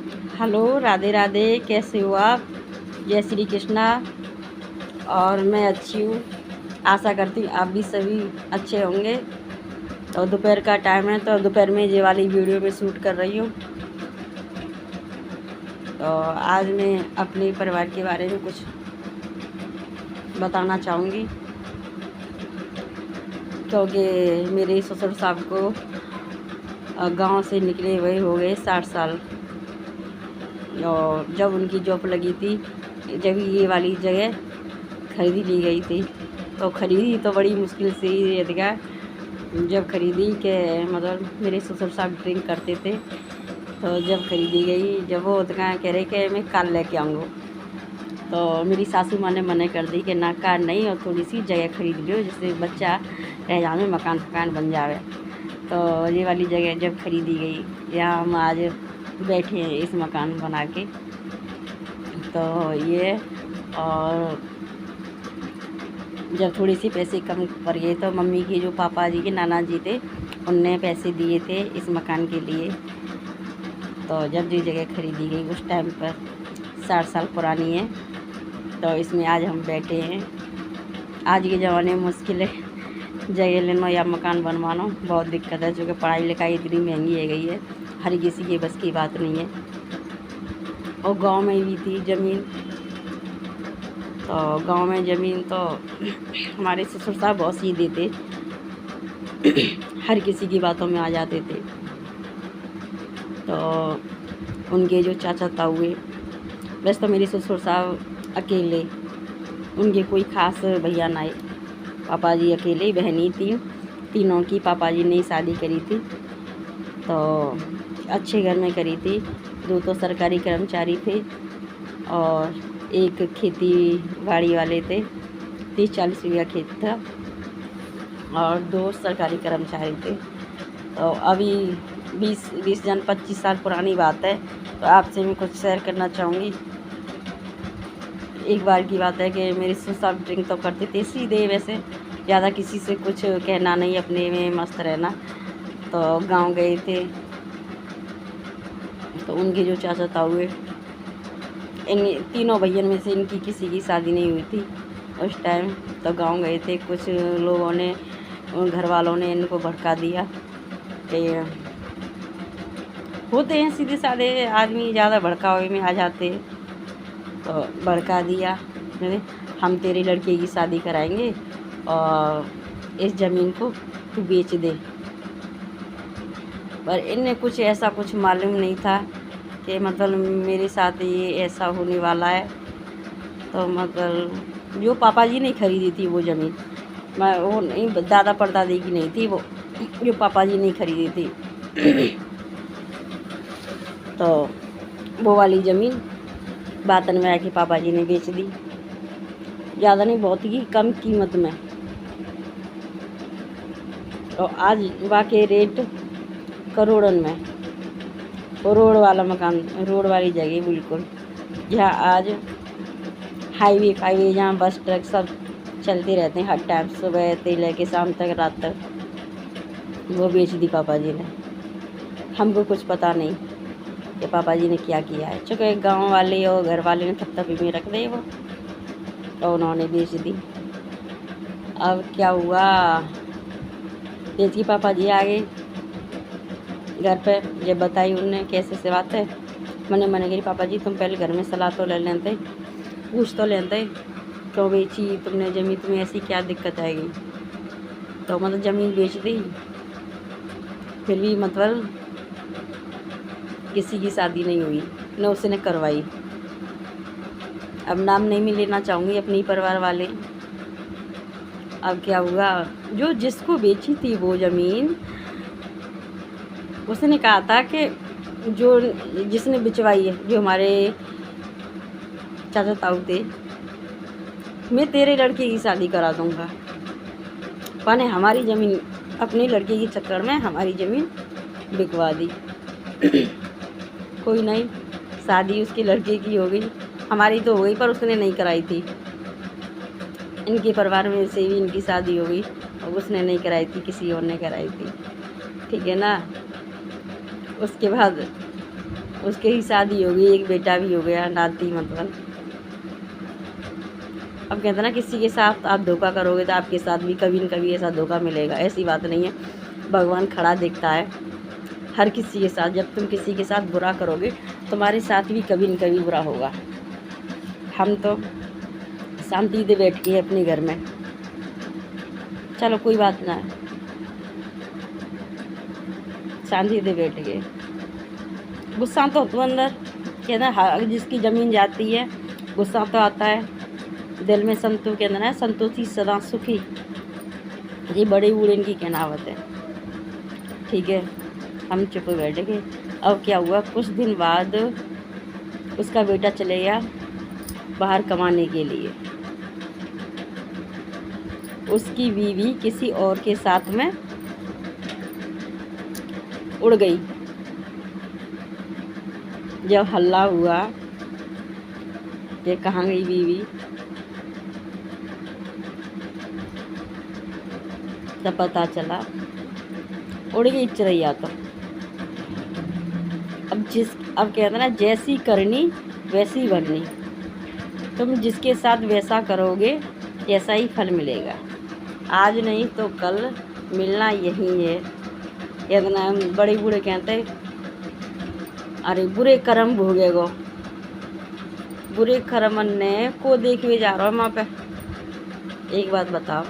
Hello, Radhe Radhe. कैसे हो आप? जय श्री कृष्णा। और मैं अच्छी हूँ। आशा करती हूँ आप भी सभी अच्छे होंगे। तो दोपहर का टाइम है, तो दोपहर में ये वाली वीडियो में शूट कर रही हूँ। तो आज मैं अपने परिवार के बारे में कुछ बताना चाहूँगी, क्योंकि मेरे ससुर साहब को गांव से निकले हुए हो गए 60 साल। और जब उनकी जॉब लगी थी, जब ये वाली जगह खरीदी ली गई थी, तो खरीदी तो बड़ी मुश्किल से ही जगह जब खरीदी के मतलब मेरे ससुर साहब ड्रिंक करते थे। तो जब खरीदी गई, जब वो दुकान कह रहे कि मैं कल लेके आऊँगा, तो मेरी सासू माँ ने मना कर दी कि ना कार नहीं, और थोड़ी सी जगह खरीद लियो जिससे बच्चा रह जावे, मकान बन जावे। तो ये वाली जगह जब खरीदी गई, यहाँ हम आज बैठे हैं इस मकान बना के। तो ये और जब थोड़ी सी पैसे कम पड़ गए, तो मम्मी के जो पापा जी के नाना जी थे, उनने पैसे दिए थे इस मकान के लिए। तो जब ये जगह खरीदी गई उस टाइम पर 60 साल पुरानी है। तो इसमें आज हम बैठे हैं। आज के ज़माने में मुश्किल है जगह लेना या मकान बनवाना, बहुत दिक्कत है, क्योंकि पढ़ाई लिखाई इतनी महंगी है गई है, हर किसी के बस की बात नहीं है। और गांव में भी थी ज़मीन, तो गांव में ज़मीन तो हमारे ससुर साहब बहुत सीधे थे, हर किसी की बातों में आ जाते थे। तो उनके जो चाचा ताऊ, वैसे तो मेरे ससुर साहब अकेले, उनके कोई खास भैया ना, पापा जी अकेले, बहनी थी, तीनों की पापा जी ने शादी करी थी। तो अच्छे घर में करी थी। 2 तो सरकारी कर्मचारी थे और एक खेती बाड़ी वाले थे, 30-40 बीघा खेत था, और 2 सरकारी कर्मचारी थे। तो अभी 25 साल पुरानी बात है, तो आपसे मैं कुछ शेयर करना चाहूँगी। एक बार की बात है कि मेरे ससुर साहब ड्रिंक तो करते थे सीधे, वैसे ज़्यादा किसी से कुछ कहना नहीं, अपने में मस्त रहना। तो गांव गए थे, तो उनके जो चाचा ताऊ, इन तीनों भैयन में से इनकी किसी की शादी नहीं हुई थी उस टाइम। तो गांव गए थे, कुछ लोगों ने, घर वालों ने इनको भड़का दिया कि होते हैं सीधे साधे आदमी, ज़्यादा भड़कावे में आ जाते हैं। तो भड़का दिया, हम तेरे लड़के की शादी कराएंगे और इस ज़मीन को तू बेच दे। पर इन्हें कुछ ऐसा कुछ मालूम नहीं था कि मतलब मेरे साथ ये ऐसा होने वाला है। तो मतलब जो पापा जी ने खरीदी थी वो ज़मीन, मैं वो नहीं, दादा परदादी की नहीं थी वो, जो पापा जी ने खरीदी थी। तो वो वाली ज़मीन बातन में आके पापा जी ने बेच दी, ज़्यादा नहीं, बहुत ही कम कीमत में। और आज वाकई रेट करोड़न में, रोड वाला मकान, रोड वाली जगह बिल्कुल, जहाँ आज हाईवे जहाँ बस ट्रक सब चलते रहते हैं हर टाइम, सुबह से लेके शाम तक, रात तक, वो बेच दी पापा जी ने। हमको कुछ पता नहीं कि पापा जी ने क्या किया है, चूँकि गांव वाले और घर वाले ने थप्पी में रख दे वो, तो उन्होंने बेच दी। अब क्या हुआ, बेच के पापा जी आ गए घर पे, जब बताई उनने कैसे से बात है, मैंने कही पापा जी तुम पहले घर में सलाह तो ले लेते, पूछ तो लेते, क्यों बेची तुमने ज़मीन, तुम्हें ऐसी क्या दिक्कत आएगी। तो मतलब ज़मीन बेच दी, फिर भी मतलब किसी की शादी नहीं हुई, न उसने करवाई। अब नाम नहीं मैं लेना चाहूँगी, अपनी परिवार वाले। अब क्या हुआ, जो जिसको बेची थी वो ज़मीन, उसने कहा था कि जो जिसने बिचवाई है, जो हमारे चाचा ताऊ थे, मैं तेरे लड़के की शादी करा दूँगा। पाने हमारी ज़मीन, अपने लड़के के चक्कर में हमारी ज़मीन बिकवा दी। कोई नहीं, शादी उसके लड़के की हो गई, हमारी तो हो गई, पर उसने नहीं कराई थी। इनके परिवार में से भी इनकी शादी हो गई, और उसने नहीं कराई थी, किसी और ने कराई थी, ठीक है ना। उसके बाद उसके ही शादी हो गई, एक बेटा भी हो गया, नाती मतलब। अब कहते हैं ना किसी के साथ आप धोखा करोगे तो आपके साथ भी कभी न कभी ऐसा धोखा मिलेगा। ऐसी बात नहीं है, भगवान खड़ा देखता है हर किसी के साथ। जब तुम किसी के साथ बुरा करोगे तुम्हारे साथ भी कभी न कभी बुरा होगा। हम तो शांति से बैठ के अपने घर में, चलो कोई बात ना है, शांति से बैठ के। गुस्सा तो अंदर कहते हैं जिसकी ज़मीन जाती है गुस्सा तो आता है, दिल में संतोष कहते हैं संतोषी सदा सुखी, ये बड़े बूढ़े इनकी कहनावत है। ठीक है, हम चुप बैठ गए। अब क्या हुआ, कुछ दिन बाद उसका बेटा चले गया बाहर कमाने के लिए। उसकी बीवी किसी और के साथ में उड़ गई। जब हल्ला हुआ ये कहाँ गई बीवी, तब पता चला उड़ गई चिड़ैया। तो अब कहते हैं ना जैसी करनी वैसी बननी। तुम जिसके साथ वैसा करोगे ऐसा ही फल मिलेगा। आज नहीं तो कल मिलना यही है। कहते ना बड़े बूढ़े कहते अरे बुरे कर्म भोगेगो, बुरे कर्म ने को देखवे जा रहा हो माँ पे। एक बात बताओ,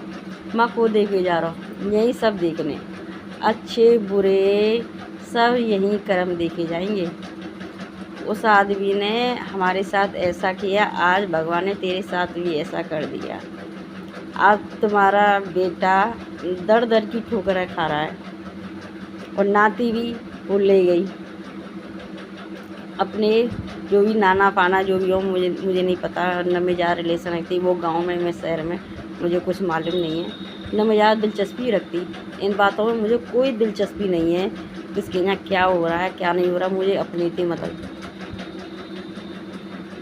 माँ को देखवे जा रहा हो, यही सब देखने, अच्छे बुरे सब यही कर्म देखे जाएंगे। उस आदमी ने हमारे साथ ऐसा किया, आज भगवान ने तेरे साथ भी ऐसा कर दिया। आज तुम्हारा बेटा दर दर की ठोकरें खा रहा है और नाती भी वो ले गई अपने जो भी नाना पाना जो भी हो, मुझे नहीं पता, न मैं ज़्यादा रिलेशन रखती वो गांव में, मैं शहर में, मुझे कुछ मालूम नहीं है, न मैं ज़्यादा दिलचस्पी रखती इन बातों में। मुझे कोई दिलचस्पी नहीं है किसके यहाँ क्या हो रहा है क्या नहीं हो रहा। मुझे अपने से मतलब,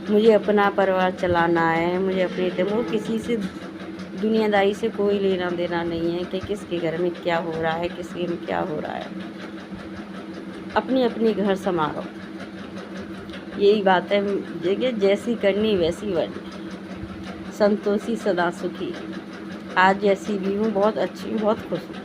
मुझे अपना परिवार चलाना है, मुझे अपने से, वो किसी से दुनियादारी से कोई लेना देना नहीं है कि किसके घर में क्या हो रहा है किसके में क्या हो रहा है। अपनी अपनी घर संभालो, यही बात है। देखिए जैसी करनी वैसी बननी, संतोषी सदा सुखी। आज जैसी भी हूँ बहुत अच्छी हूँ, बहुत खुश हूँ।